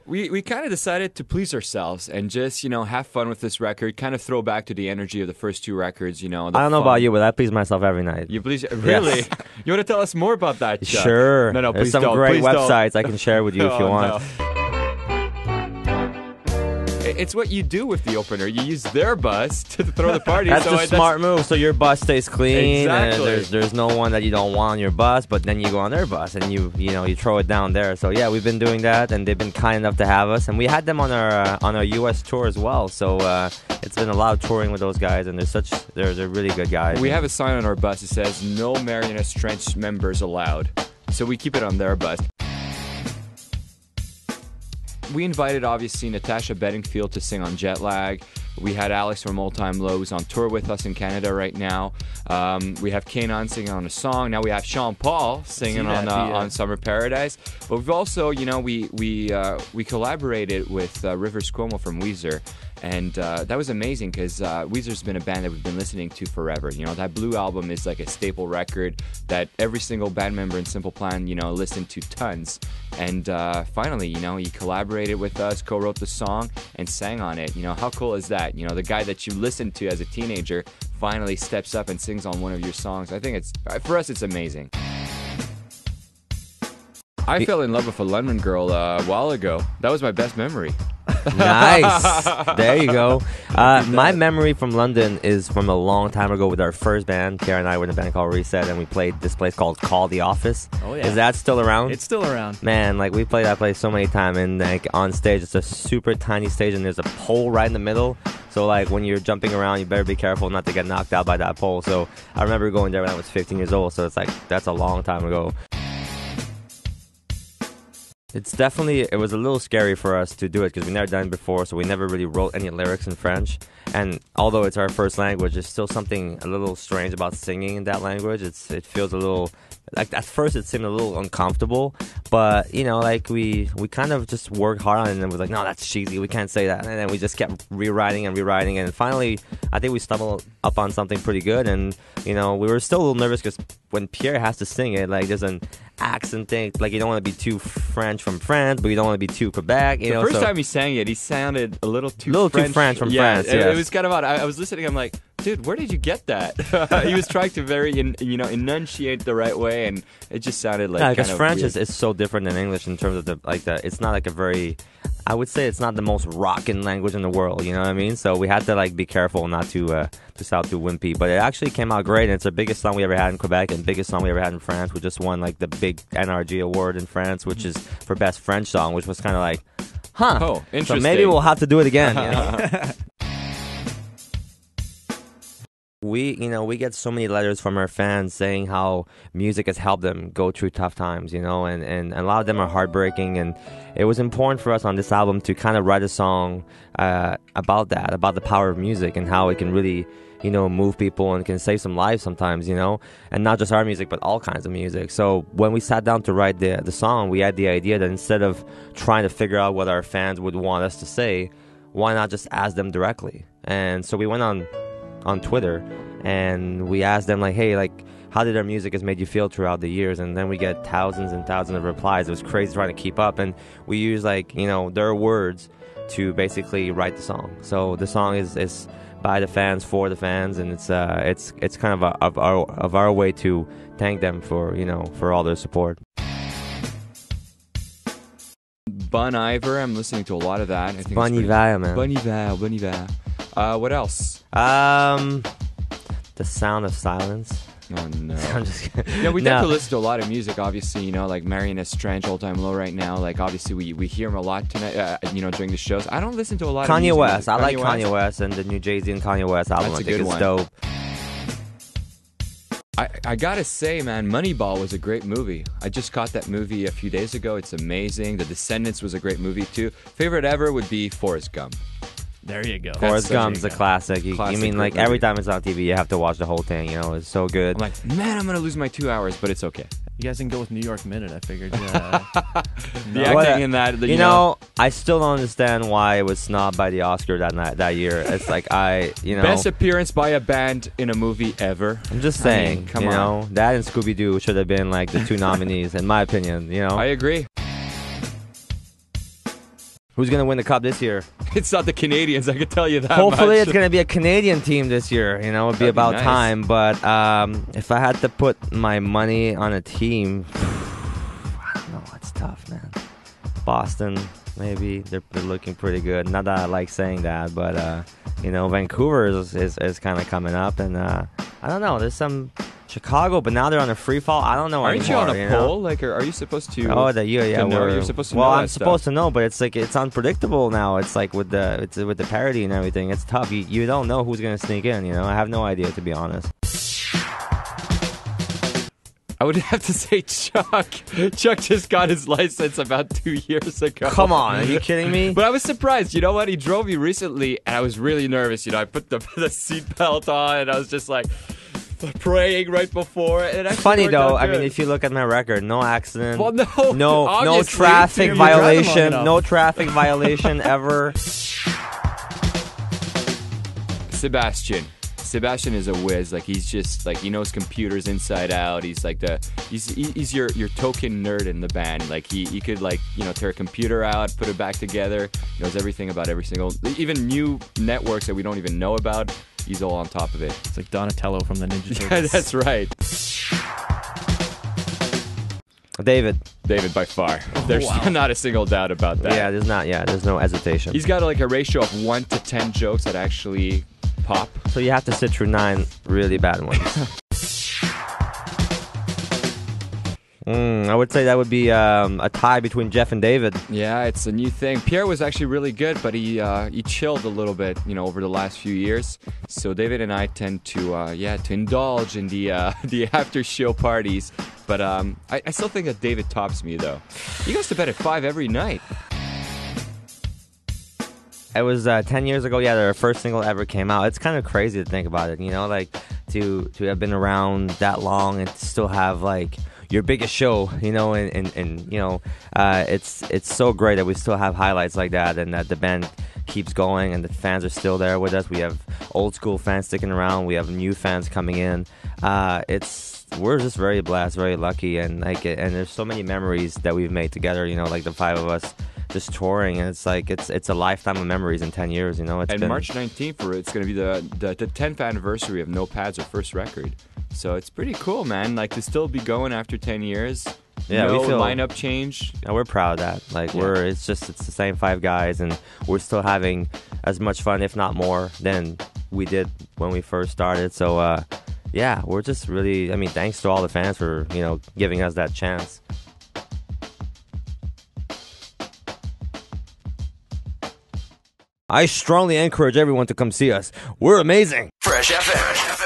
We kind of decided to please ourselves and just, have fun with this record, kind of throw back to the energy of the first two records, I don't know about you, but I please myself every night. You please? Really? Yes. You want to tell us more about that, Chuck? Sure. No, There's please some don't. great Please websites don't. I can share with you if you want. No. It's what you do with the opener. You use their bus to throw the party. That's a smart move, so your bus stays clean. Exactly. And there's no one that you don't want on your bus, but then you go on their bus and you throw it down there. So yeah, we've been doing that, and they've been kind enough to have us, and we had them on our U.S. tour as well. So it's been a lot of touring with those guys, and they're really good guys. We have a sign on our bus that says "No Marionette Trench members allowed," so we keep it on their bus. We invited, obviously, Natasha Bedingfield to sing on Jet Lag. We had Alex from Old Time Low, who's on tour with us in Canada right now. We have Kanan singing on a song. Now we have Sean Paul singing on Summer Paradise. But we've also, we collaborated with Rivers Cuomo from Weezer. And that was amazing because Weezer's been a band that we've been listening to forever. That Blue album is like a staple record that every single band member in Simple Plan, listened to tons. And finally, he collaborated with us, co-wrote the song, and sang on it. How cool is that? The guy that you listened to as a teenager finally steps up and sings on one of your songs. I think for us, it's amazing. I fell in love with a London girl a while ago. That was my best memory. Nice. There you go. My memory from London is from a long time ago with our first band. Kara and I were in a band called Reset, and we played this place called Call the Office. Oh, yeah. Is that still around? It's still around. Man, we played that place so many times, and on stage, it's a super tiny stage, and there's a pole right in the middle. So when you're jumping around, you better be careful not to get knocked out by that pole. So I remember going there when I was 15 years old. So it's that's a long time ago. It was a little scary for us to do it because we never done it before, so we never really wrote any lyrics in French. And although it's our first language, there's still something a little strange about singing in that language. It feels a little, at first it seemed a little uncomfortable, but we kind of just worked hard on it, and it was no, that's cheesy, we can't say that. And then we just kept rewriting, and finally I think we stumbled up on something pretty good. And we were still a little nervous because when Pierre has to sing it, there's an accent thing, you don't want to be too French from France, but you don't want to be too Quebec. The first time he sang it, he sounded a little too French from France. Yes. It was kind of odd. I was listening. I'm like, dude, where did you get that? He was trying to enunciate the right way, and it just sounded like because French is so different than English in terms of the it's not a very, I would say it's not the most rockin' language in the world, you know what I mean? So we had to be careful not to sound too wimpy, but it actually came out great, and it's the biggest song we ever had in Quebec and biggest song we ever had in France. We just won the big NRG award in France, which is for best French song, which was kind of oh, interesting. So maybe we'll have to do it again. We get so many letters from our fans saying how music has helped them go through tough times, and a lot of them are heartbreaking, and it was important for us on this album to kind of write a song about that, about the power of music and how it can really, move people and can save some lives sometimes, and not just our music, but all kinds of music. So when we sat down to write the song, we had the idea that instead of trying to figure out what our fans would want us to say, why not just ask them directly? And so we went on Twitter, and we asked them hey, how did our music has made you feel throughout the years? And then we get thousands and thousands of replies. It was crazy trying to keep up, and we use their words to basically write the song. So the song is by the fans for the fans, and it's kind of our way to thank them for all their support. Bon Iver, I'm listening to a lot of that. I think Bon Iver, man. Bon Iver. What else? The Sound of Silence. Oh, no. I'm just kidding. Yeah, we definitely listen to a lot of music, obviously, Marionette Trench, Old Time Low right now. Obviously, we hear him a lot tonight, during the shows. I don't listen to a lot of music. Kanye West. I like Kanye West, and the new Jay-Z and Kanye West album. That's I think it's dope. I gotta say, man, Moneyball was a great movie. I just caught that movie a few days ago. It's amazing. The Descendants was a great movie, too. Favorite ever would be Forrest Gump. There you go. Forrest Gump's a classic. You mean every time it's on TV, you have to watch the whole thing. It's so good. I'm like, man, I'm gonna lose my 2 hours, but it's okay. You guys didn't go with New York Minute. I figured. Yeah. The acting in that. You know, I still don't understand why it was snubbed by the Oscar that year. It's like best appearance by a band in a movie ever. I'm just saying, come on. That and Scooby-Doo should have been like the 2 nominees, in my opinion. I agree. Who's gonna win the cup this year? It's not the Canadians, I can tell you that. Hopefully, it's gonna be a Canadian team this year. It'd be about time. But if I had to put my money on a team, I don't know. It's tough, man. Boston, maybe they're looking pretty good. Not that I like saying that, but Vancouver is kind of coming up, and I don't know. There's some Chicago, but now they're on a free fall. I don't know Aren't anymore. Aren't you on a poll? Like, are you supposed to? Oh, you're supposed to know. Well, that I'm stuff. supposed to know, but it's like it's unpredictable now. It's like with the parody and everything. It's tough. You don't know who's gonna sneak in. I have no idea, to be honest. I would have to say Chuck. Chuck just got his license about 2 years ago. Come on, are you kidding me? But I was surprised. You know what? He drove me recently, and I was really nervous. I put the seatbelt on, and I was just like praying right before it. It's funny though. I mean, if you look at my record, no accident. Well, no traffic violation. No traffic violation ever. Sebastian is a whiz. Like, he's just like, he knows computers inside out. He's like he's your token nerd in the band. Like, he could tear a computer out, put it back together. He knows everything about every single, even new networks that we don't even know about. He's all on top of it. It's like Donatello from the Ninja Turtles. Yeah, that's right. David by far. There's not a single doubt about that. Yeah, there's no hesitation. He's got like a ratio of 1 to 10 jokes that actually pop. So you have to sit through 9 really bad ones. I would say that would be a tie between Jeff and David. Yeah, it's a new thing. Pierre was actually really good, but he chilled a little bit, over the last few years. So David and I tend to indulge in the after show parties. But I still think that David tops me though. He goes to bed at 5 every night. It was 10 years ago. Yeah, their first single ever came out. It's kind of crazy to think about it. Like to have been around that long and still have like your biggest show, it's so great that we still have highlights like that, and that the band keeps going and the fans are still there with us. We have old school fans sticking around. We have new fans coming in. We're just very blessed, very lucky, and there's so many memories that we've made together. Like the 5 of us just touring, and it's like it's a lifetime of memories in 10 years. And March 19th, it's going to be the 10th anniversary of No Pads, our first record. So it's pretty cool, man. Like, to still be going after 10 years. Yeah, no we feel lineup change. And we're proud of that. Like, it's the same 5 guys, and we're still having as much fun, if not more, than we did when we first started. So we're just really, thanks to all the fans for giving us that chance. I strongly encourage everyone to come see us. We're amazing. Fresh FM.